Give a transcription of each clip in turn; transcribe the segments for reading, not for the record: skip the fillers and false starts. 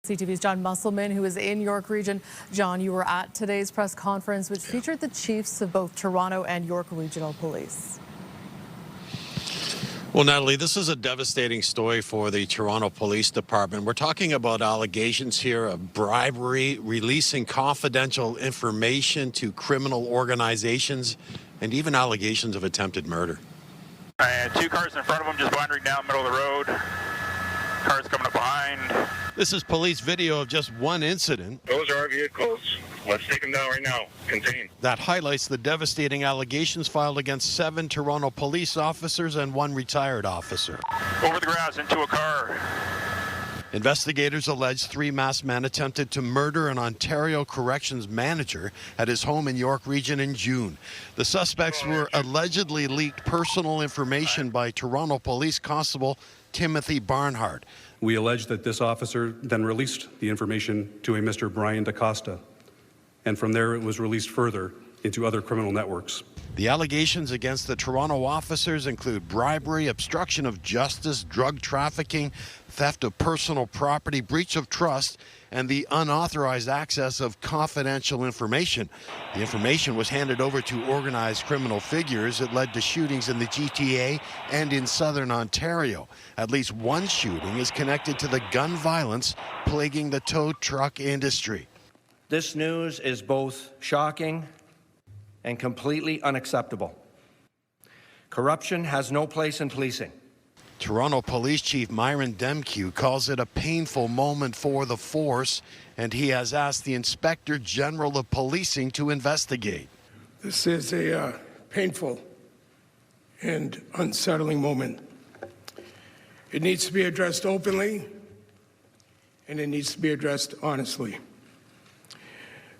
CTV's John Musselman, who is in York Region. John, you were at today's press conference, which featured the chiefs of both Toronto and York Regional Police. Well, Natalie, this is a devastating story for the Toronto Police Department. We're talking about allegations here of bribery, releasing confidential information to criminal organizations, and even allegations of attempted murder. I had two cars in front of them just wandering down the middle of the road. Cars coming up behind. This is police video of just one incident. Those are our vehicles. Let's take them down right now. Contain. That highlights the devastating allegations filed against 7 Toronto police officers and 1 retired officer. Over the grass into a car. Investigators allege 3 masked men attempted to murder an Ontario corrections manager at his home in York Region in June. The suspects were allegedly leaked personal information by Toronto Police Constable Timothy Barnhart. We allege that this officer then released the information to a Mr. Brian DaCosta, and from there it was released further into other criminal networks. The allegations against the Toronto officers include bribery, obstruction of justice, drug trafficking, theft of personal property, breach of trust, and the unauthorized access of confidential information. The information was handed over to organized criminal figures. It led to shootings in the GTA and in southern Ontario. At least one shooting is connected to the gun violence plaguing the tow truck industry. This news is both shocking and completely unacceptable. Corruption has no place in policing. Toronto Police Chief Myron Demkew calls it a painful moment for the force, and he has asked the Inspector General of Policing to investigate. This is a painful and unsettling moment. It needs to be addressed openly, and it needs to be addressed honestly.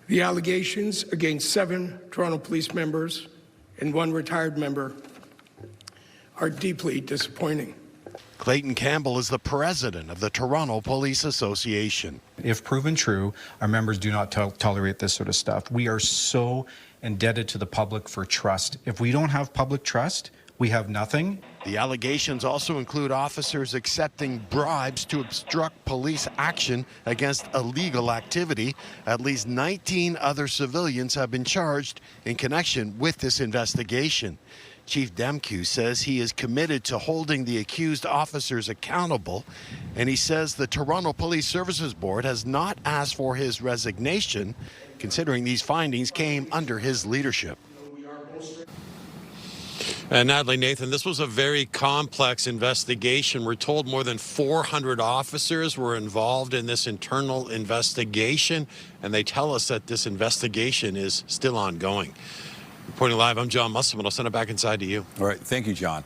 The allegations against 7 Toronto police members and 1 retired member are deeply disappointing. Clayton Campbell is the president of the Toronto Police Association. If proven true, our members do not tolerate this sort of stuff. We are so indebted to the public for trust. If we don't have public trust, we have nothing. The allegations also include officers accepting bribes to obstruct police action against illegal activity. At least 19 other civilians have been charged in connection with this investigation. Chief Demkew says he is committed to holding the accused officers accountable, and he says the Toronto Police Services Board has not asked for his resignation, considering these findings came under his leadership. And Natalie, Nathan, this was a very complex investigation. We're told more than 400 officers were involved in this internal investigation, and they tell us that this investigation is still ongoing. Reporting live, I'm John Musselman. I'll send it back inside to you. All right. Thank you, John.